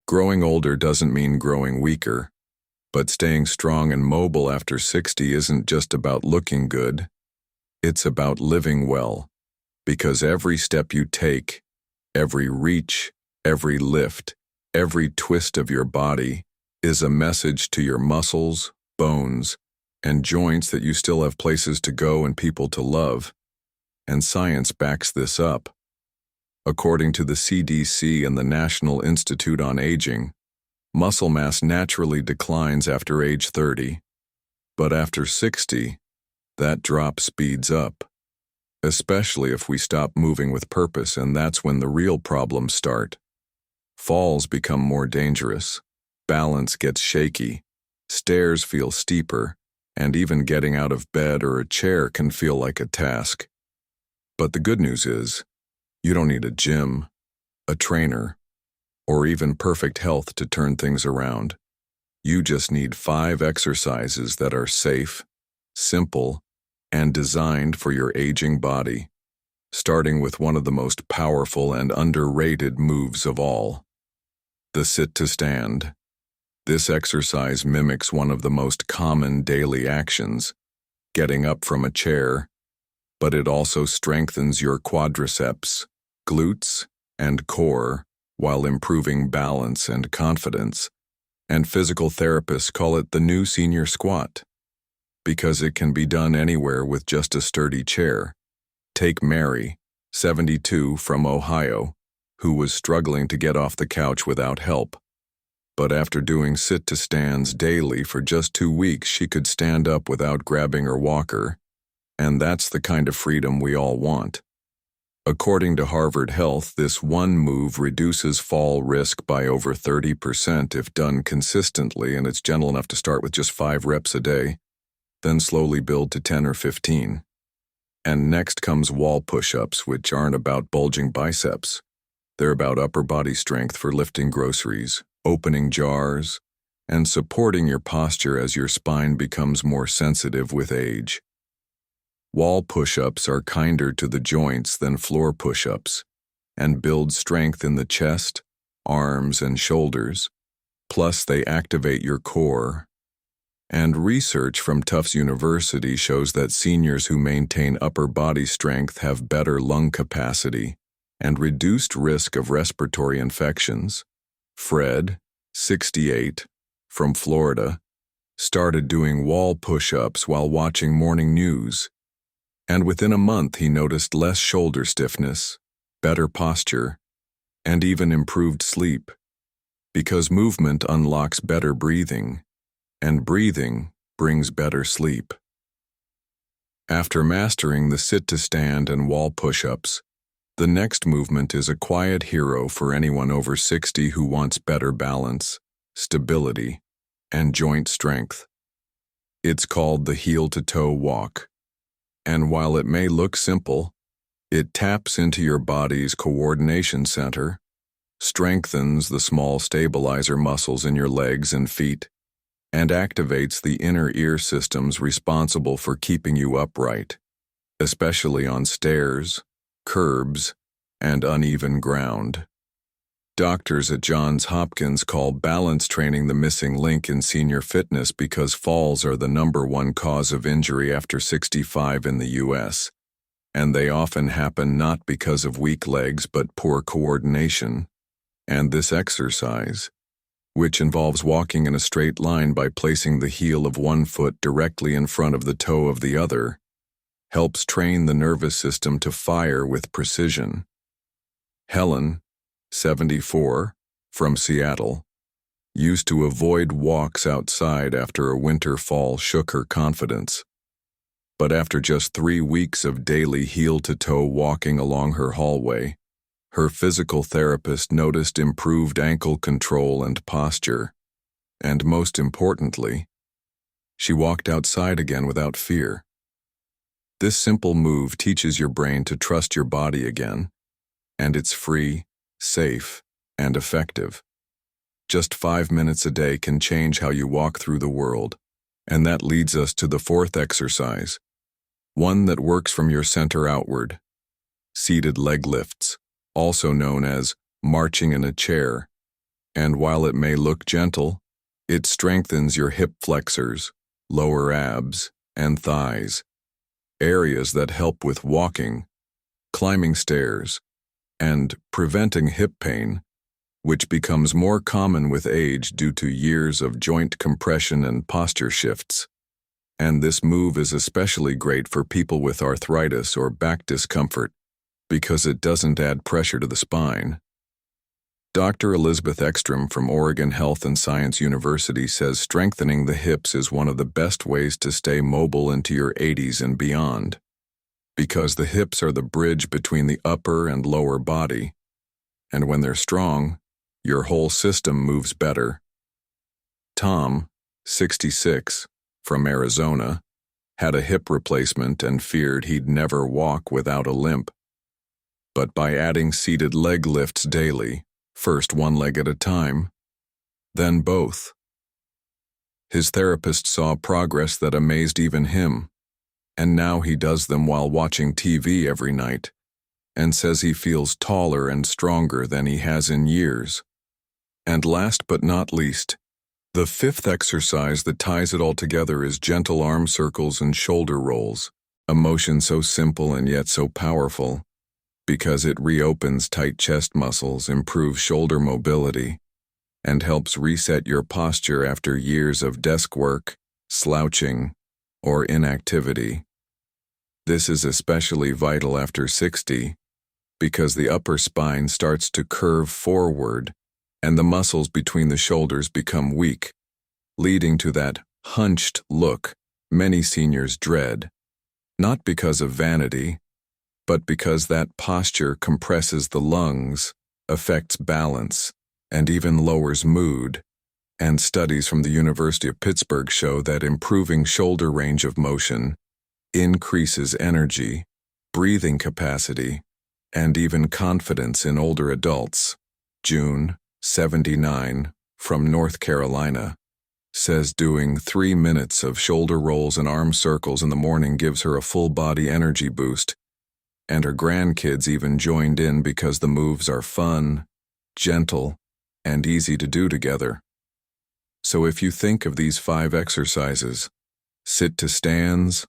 Growing older doesn't mean growing weaker, but staying strong and mobile after 60 isn't just about looking good. It's about living well, because every step you take, every reach, every lift, every twist of your body is a message to your muscles, bones, and joints that you still have places to go and people to love. And science backs this up. According to the CDC and the National Institute on Aging, muscle mass naturally declines after age 30, but after 60, that drop speeds up, especially if we stop moving with purpose, and that's when the real problems start. Falls become more dangerous, balance gets shaky, stairs feel steeper, and even getting out of bed or a chair can feel like a task. But the good news is, you don't need a gym, a trainer, or even perfect health to turn things around. You just need 5 exercises that are safe, simple, and designed for your aging body, starting with one of the most powerful and underrated moves of all, the sit to stand. This exercise mimics one of the most common daily actions, getting up from a chair, but it also strengthens your quadriceps, glutes, and core while improving balance and confidence. And physical therapists call it the new senior squat, because it can be done anywhere with just a sturdy chair. Take Mary, 72, from Ohio, who was struggling to get off the couch without help. But after doing sit-to-stands daily for just 2 weeks, she could stand up without grabbing her walker. And that's the kind of freedom we all want. According to Harvard Health, this one move reduces fall risk by over 30% if done consistently, and it's gentle enough to start with just 5 reps a day, then slowly build to 10 or 15. And next comes wall push-ups, which aren't about bulging biceps. They're about upper body strength for lifting groceries, opening jars, and supporting your posture as your spine becomes more sensitive with age. Wall push-ups are kinder to the joints than floor push-ups and build strength in the chest, arms, and shoulders. Plus, they activate your core. And research from Tufts University shows that seniors who maintain upper body strength have better lung capacity and reduced risk of respiratory infections. Fred, 68, from Florida, started doing wall push-ups while watching morning news. And within a month he noticed less shoulder stiffness, better posture, and even improved sleep. Because movement unlocks better breathing, and breathing brings better sleep. After mastering the sit-to-stand and wall push-ups, the next movement is a quiet hero for anyone over 60 who wants better balance, stability, and joint strength. It's called the heel-to-toe walk. And while it may look simple, it taps into your body's coordination center, strengthens the small stabilizer muscles in your legs and feet, and activates the inner ear systems responsible for keeping you upright, especially on stairs, curbs, and uneven ground. Doctors at Johns Hopkins call balance training the missing link in senior fitness because falls are the #1 cause of injury after 65 in the U.S., and they often happen not because of weak legs but poor coordination. And this exercise, which involves walking in a straight line by placing the heel of one foot directly in front of the toe of the other, helps train the nervous system to fire with precision. Helen, 74, from Seattle, used to avoid walks outside after a winter fall shook her confidence. But after just 3 weeks of daily heel-to-toe walking along her hallway, her physical therapist noticed improved ankle control and posture, and most importantly, she walked outside again without fear. This simple move teaches your brain to trust your body again, and it's free, safe, and effective. Just 5 minutes a day can change how you walk through the world, and that leads us to the 4th exercise, one that works from your center outward. Seated leg lifts, also known as marching in a chair. And while it may look gentle, it strengthens your hip flexors, lower abs, and thighs, areas that help with walking, climbing stairs, and preventing hip pain, which becomes more common with age due to years of joint compression and posture shifts. And this move is especially great for people with arthritis or back discomfort because it doesn't add pressure to the spine. Dr. Elizabeth Ekstrom from Oregon Health and Science University says strengthening the hips is one of the best ways to stay mobile into your 80s and beyond, because the hips are the bridge between the upper and lower body, and when they're strong, your whole system moves better. Tom, 66, from Arizona, had a hip replacement and feared he'd never walk without a limp. But by adding seated leg lifts daily, first one leg at a time, then both, his therapist saw progress that amazed even him, and now he does them while watching TV every night, and says he feels taller and stronger than he has in years. And last but not least, the fifth exercise that ties it all together is gentle arm circles and shoulder rolls, a motion so simple and yet so powerful, because it reopens tight chest muscles, improves shoulder mobility, and helps reset your posture after years of desk work, slouching, or inactivity. This is especially vital after 60, because the upper spine starts to curve forward and the muscles between the shoulders become weak, leading to that hunched look many seniors dread, not because of vanity, but because that posture compresses the lungs, affects balance, and even lowers mood. And studies from the University of Pittsburgh show that improving shoulder range of motion increases energy, breathing capacity, and even confidence in older adults. June, 79, from North Carolina, says doing 3 minutes of shoulder rolls and arm circles in the morning gives her a full-body energy boost, and her grandkids even joined in because the moves are fun, gentle, and easy to do together. So if you think of these 5 exercises, sit to stands,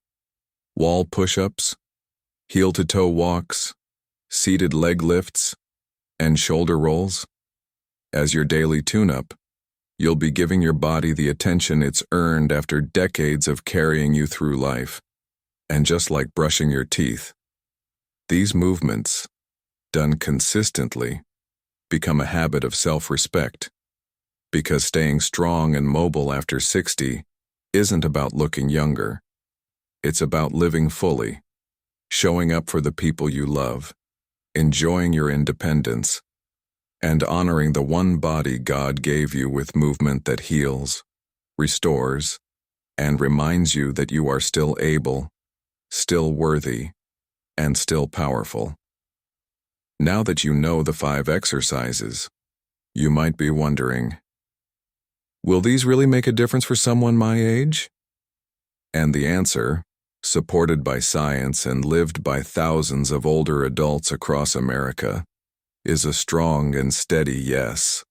wall push-ups, heel-to-toe walks, seated leg lifts, and shoulder rolls, as your daily tune-up, you'll be giving your body the attention it's earned after decades of carrying you through life. And just like brushing your teeth, these movements, done consistently, become a habit of self-respect, because staying strong and mobile after 60 isn't about looking younger. It's about living fully, showing up for the people you love, enjoying your independence, and honoring the one body God gave you with movement that heals, restores, and reminds you that you are still able, still worthy, and still powerful. Now that you know the 5 exercises, you might be wondering, will these really make a difference for someone my age? And the answer, supported by science and lived by thousands of older adults across America, is a strong and steady yes.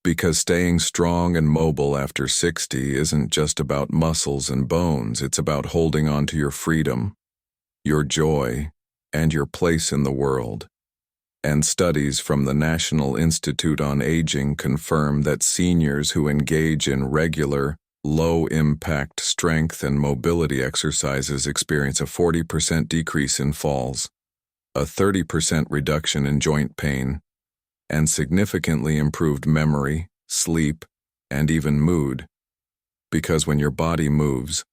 Because staying strong and mobile after 60 isn't just about muscles and bones, it's about holding on to your freedom, your joy, and your place in the world. And studies from the National Institute on Aging confirm that seniors who engage in regular, low-impact strength and mobility exercises experience a 40% decrease in falls, a 30% reduction in joint pain, and significantly improved memory, sleep, and even mood. Because when your body moves,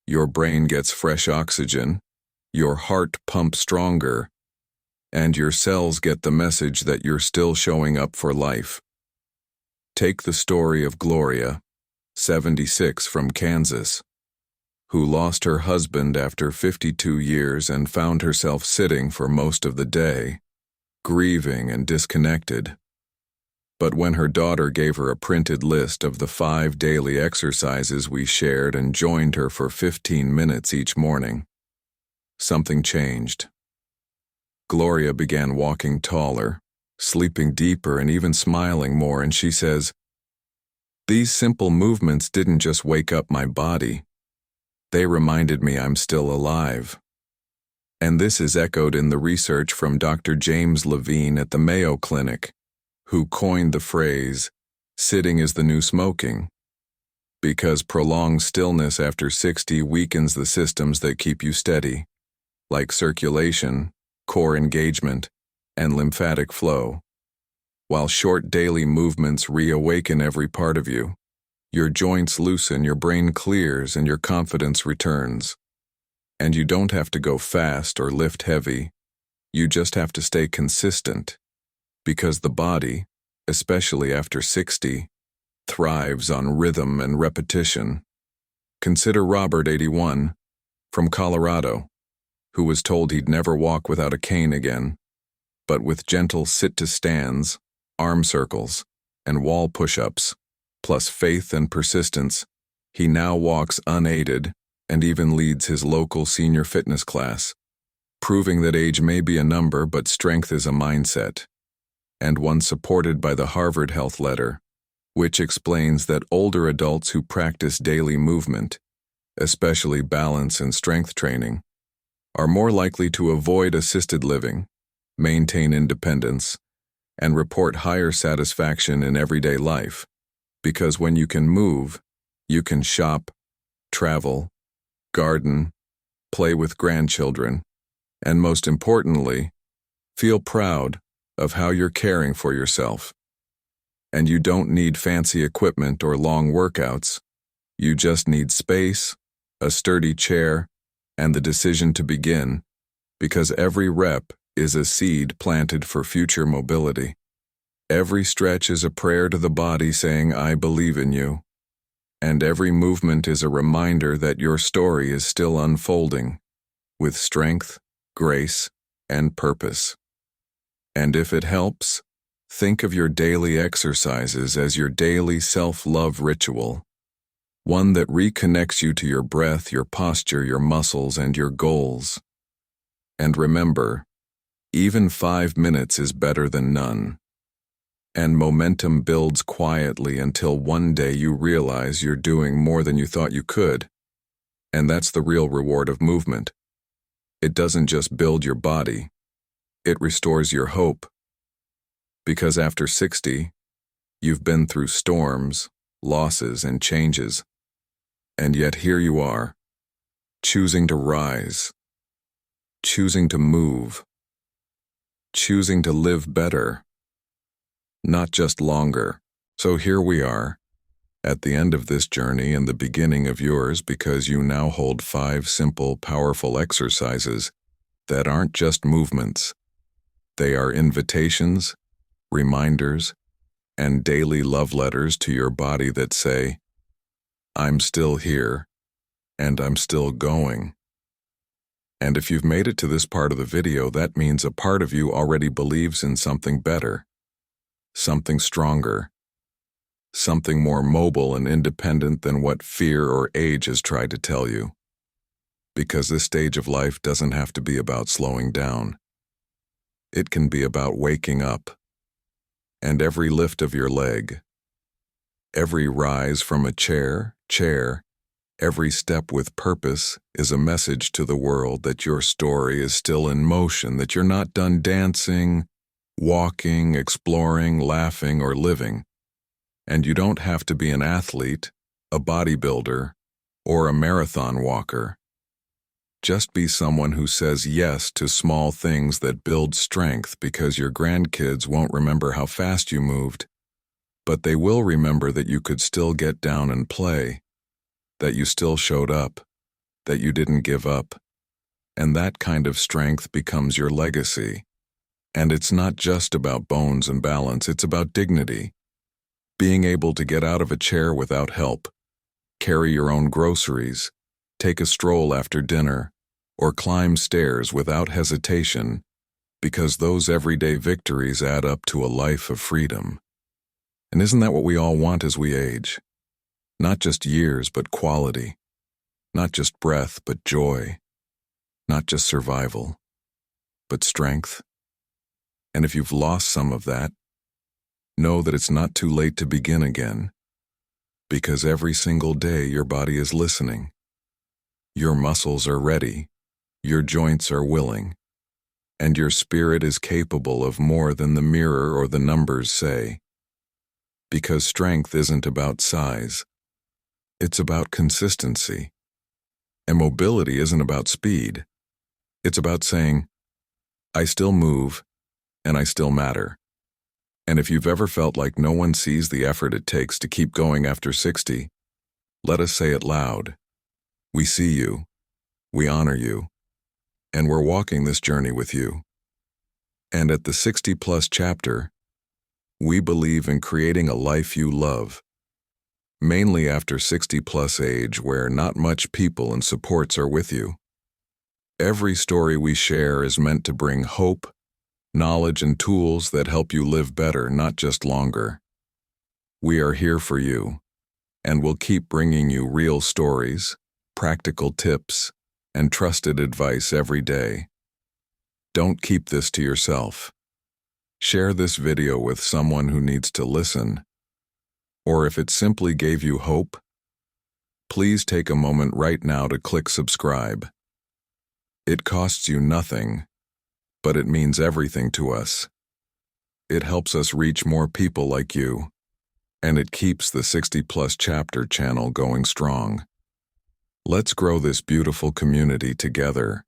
your brain gets fresh oxygen, your heart pumps stronger, and your cells get the message that you're still showing up for life. Take the story of Gloria, 76, from Kansas, who lost her husband after 52 years and found herself sitting for most of the day, grieving and disconnected. But when her daughter gave her a printed list of the 5 daily exercises we shared and joined her for 15 minutes each morning, something changed. Gloria began walking taller, sleeping deeper and even smiling more, and she says, "These simple movements didn't just wake up my body, they reminded me I'm still alive." And this is echoed in the research from Dr. James Levine at the Mayo Clinic, who coined the phrase, "Sitting is the new smoking," because prolonged stillness after 60 weakens the systems that keep you steady, like circulation, core engagement, and lymphatic flow, while short daily movements reawaken every part of you. Your joints loosen, your brain clears, and your confidence returns. And you don't have to go fast or lift heavy. You just have to stay consistent, because the body, especially after 60, thrives on rhythm and repetition. Consider Robert, 81, from Colorado, who was told he'd never walk without a cane again, but with gentle sit-to-stands, arm circles, and wall push-ups, plus faith and persistence, he now walks unaided and even leads his local senior fitness class, proving that age may be a number but strength is a mindset, and one supported by the Harvard Health Letter, which explains that older adults who practice daily movement, especially balance and strength training, are more likely to avoid assisted living, maintain independence, and report higher satisfaction in everyday life, because when you can move, you can shop, travel, garden, play with grandchildren, and most importantly, feel proud of how you're caring for yourself. And you don't need fancy equipment or long workouts. You just need space, a sturdy chair, and the decision to begin, because every rep is a seed planted for future mobility. Every stretch is a prayer to the body saying, "I believe in you." And every movement is a reminder that your story is still unfolding, with strength, grace, and purpose. And if it helps, think of your daily exercises as your daily self-love ritual, one that reconnects you to your breath, your posture, your muscles, and your goals. And remember, even 5 minutes is better than none. And momentum builds quietly until one day you realize you're doing more than you thought you could. And that's the real reward of movement. It doesn't just build your body, it restores your hope. Because after 60, you've been through storms, losses, and changes. And yet here you are, choosing to rise, choosing to move, choosing to live better, not just longer. So here we are, at the end of this journey and the beginning of yours, because you now hold 5 simple, powerful exercises that aren't just movements. They are invitations, reminders, and daily love letters to your body that say, "I'm still here, and I'm still going." And if you've made it to this part of the video, that means a part of you already believes in something better, something stronger, something more mobile and independent than what fear or age has tried to tell you. Because this stage of life doesn't have to be about slowing down. It can be about waking up. And every lift of your leg, every rise from a chair, every step with purpose is a message to the world that your story is still in motion, that you're not done dancing, walking, exploring, laughing, or living. And you don't have to be an athlete, a bodybuilder, or a marathon walker. Just be someone who says yes to small things that build strength, because your grandkids won't remember how fast you moved, but they will remember that you could still get down and play, that you still showed up, that you didn't give up. And that kind of strength becomes your legacy. And it's not just about bones and balance, it's about dignity. Being able to get out of a chair without help, carry your own groceries, take a stroll after dinner, or climb stairs without hesitation, because those everyday victories add up to a life of freedom. And isn't that what we all want as we age? Not just years, but quality. Not just breath, but joy. Not just survival, but strength. And if you've lost some of that, know that it's not too late to begin again, because every single day your body is listening. Your muscles are ready, your joints are willing, and your spirit is capable of more than the mirror or the numbers say. Because strength isn't about size, it's about consistency. And mobility isn't about speed. It's about saying, I still move, and I still matter. And if you've ever felt like no one sees the effort it takes to keep going after 60, let us say it loud. We see you, we honor you, and we're walking this journey with you. And at the 60+ chapter, we believe in creating a life you love, mainly after 60+ age where not much people and supports are with you. Every story we share is meant to bring hope, knowledge, and tools that help you live better, not just longer. We are here for you, and we'll keep bringing you real stories, practical tips, and trusted advice every day. Don't keep this to yourself. Share this video with someone who needs to listen. Or if it simply gave you hope, please take a moment right now to click subscribe. It costs you nothing, but it means everything to us. It helps us reach more people like you, and it keeps the 60+ chapter channel going strong. Let's grow this beautiful community together.